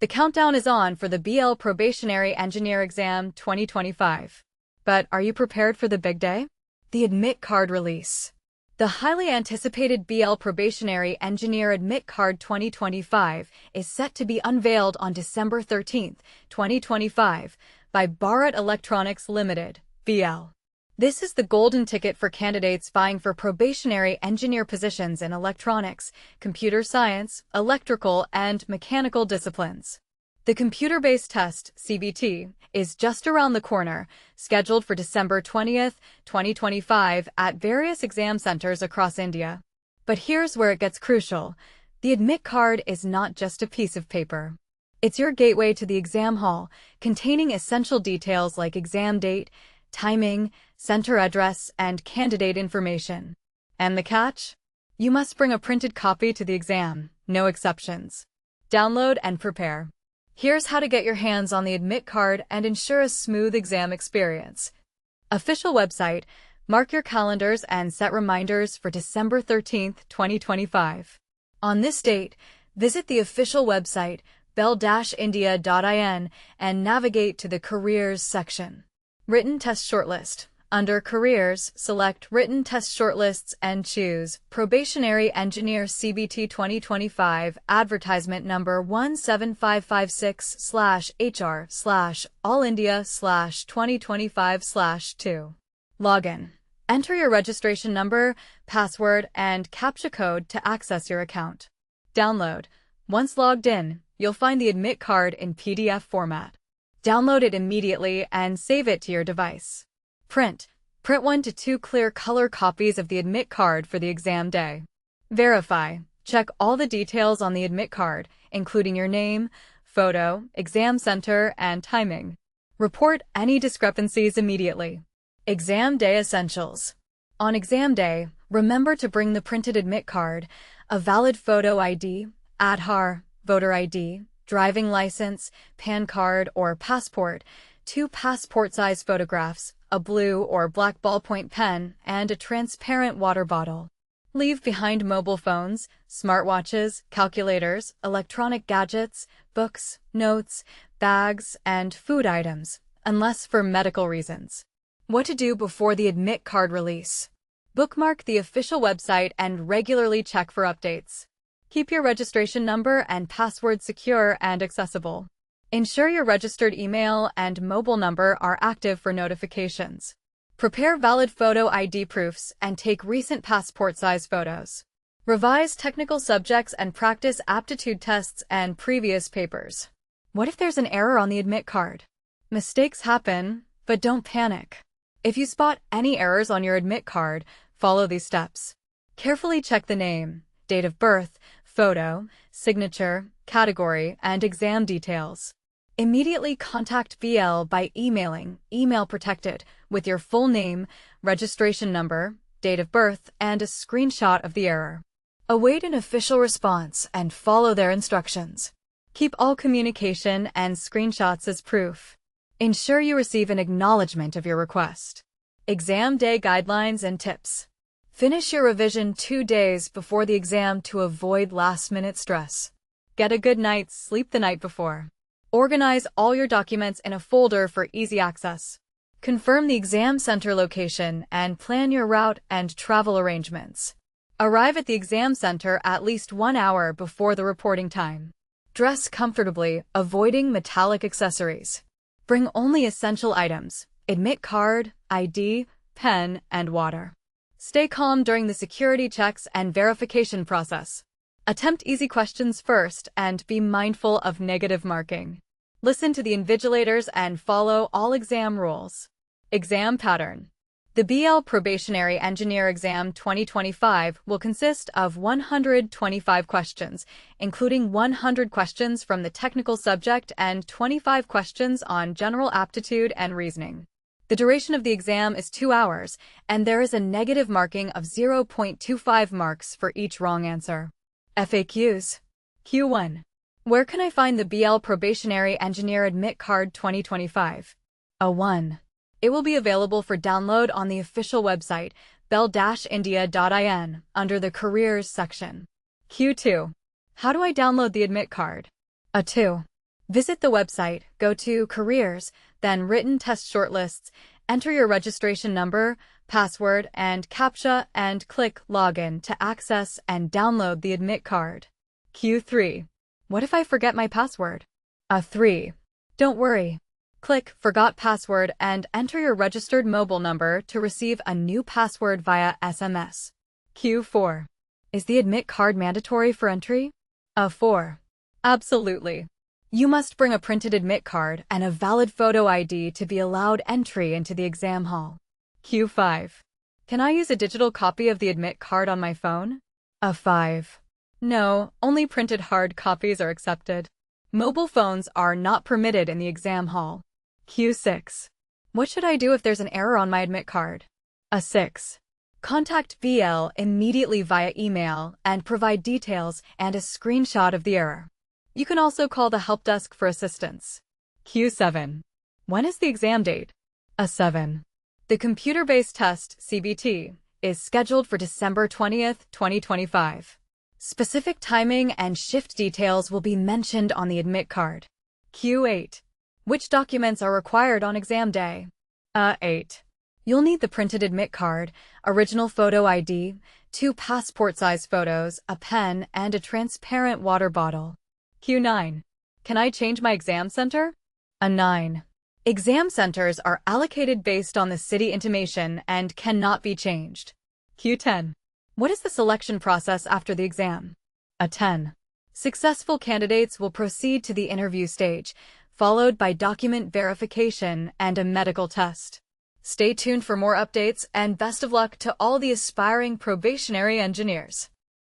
The countdown is on for the BEL Probationary Engineer Exam 2025. But are you prepared for the big day? The admit card release. The highly anticipated BEL Probationary Engineer Admit Card 2025 is set to be unveiled on December 13, 2025, by Bharat Electronics Limited, BEL. This is the golden ticket for candidates vying for probationary engineer positions in electronics, computer science, electrical, and mechanical disciplines. The computer-based test, CBT, is just around the corner, scheduled for December 20, 2025 at various exam centers across India. But here's where it gets crucial. The admit card is not just a piece of paper. It's your gateway to the exam hall, containing essential details like exam date, timing, center address, and candidate information. And the catch? You must bring a printed copy to the exam, no exceptions. Download and prepare. Here's how to get your hands on the admit card and ensure a smooth exam experience. Official website. Mark your calendars and set reminders for December 13, 2025. On this date, visit the official website, bel-india.in, and navigate to the Careers section. Written Test Shortlist. Under Careers, select Written Test Shortlists and choose Probationary Engineer CBT 2025 Advertisement Number 17556/HR/All-India/2025/2. Login. Enter your registration number, password, and CAPTCHA code to access your account. Download. Once logged in, you'll find the admit card in PDF format. Download it immediately and save it to your device. Print 1 to 2 clear color copies of the admit card for the exam day. Verify. Check all the details on the admit card, including your name, photo, exam center, and timing. Report any discrepancies immediately. Exam Day Essentials. On exam day, remember to bring the printed admit card, a valid photo ID, Aadhaar, voter ID, driving license, PAN card, or passport, 2 passport-size photographs, a blue or black ballpoint pen, and a transparent water bottle. Leave behind mobile phones, smartwatches, calculators, electronic gadgets, books, notes, bags, and food items, unless for medical reasons. What to do before the admit card release. Bookmark the official website and regularly check for updates. Keep your registration number and password secure and accessible. Ensure your registered email and mobile number are active for notifications. Prepare valid photo ID proofs and take recent passport-size photos. Revise technical subjects and practice aptitude tests and previous papers. What if there's an error on the admit card? Mistakes happen, but don't panic. If you spot any errors on your admit card, follow these steps. Carefully check the name, date of birth, photo, signature, category, and exam details. Immediately contact BEL by emailing, email protected, with your full name, registration number, date of birth, and a screenshot of the error. Await an official response and follow their instructions. Keep all communication and screenshots as proof. Ensure you receive an acknowledgement of your request. Exam Day Guidelines and Tips. Finish your revision 2 days before the exam to avoid last-minute stress. Get a good night's sleep the night before. Organize all your documents in a folder for easy access. Confirm the exam center location and plan your route and travel arrangements. Arrive at the exam center at least 1 hour before the reporting time. Dress comfortably, avoiding metallic accessories. Bring only essential items, admit card, ID, pen, and water. Stay calm during the security checks and verification process. Attempt easy questions first and be mindful of negative marking. Listen to the invigilators and follow all exam rules. Exam Pattern. The BEL Probationary Engineer Exam 2025 will consist of 125 questions, including 100 questions from the technical subject and 25 questions on general aptitude and reasoning. The duration of the exam is 2 hours, and there is a negative marking of 0.25 marks for each wrong answer. FAQs. Q1. Where can I find the BEL Probationary Engineer Admit Card 2025? 1. It will be available for download on the official website, bel-india.in, under the Careers section. Q2. How do I download the admit card? 2. Visit the website, go to Careers, then Written Test Shortlists, enter your registration number, password, and CAPTCHA, and click Login to access and download the admit card. Q3. What if I forget my password? 3. Don't worry. Click Forgot Password and enter your registered mobile number to receive a new password via SMS. Q4. Is the admit card mandatory for entry? 4. Absolutely. You must bring a printed admit card and a valid photo ID to be allowed entry into the exam hall. Q5. Can I use a digital copy of the admit card on my phone? 5. No, only printed hard copies are accepted. Mobile phones are not permitted in the exam hall. Q6. What should I do if there's an error on my admit card? 6. Contact BEL immediately via email and provide details and a screenshot of the error. You can also call the help desk for assistance. Q7. When is the exam date? 7. The computer-based test, CBT, is scheduled for December 20th, 2025. Specific timing and shift details will be mentioned on the admit card. Q8. Which documents are required on exam day? 8. You'll need the printed admit card, original photo ID, 2 passport-size photos, a pen, and a transparent water bottle. Q9. Can I change my exam center? 9. Exam centers are allocated based on the city intimation and cannot be changed. Q10. What is the selection process after the exam? 10. Successful candidates will proceed to the interview stage, followed by document verification and a medical test. Stay tuned for more updates and best of luck to all the aspiring probationary engineers.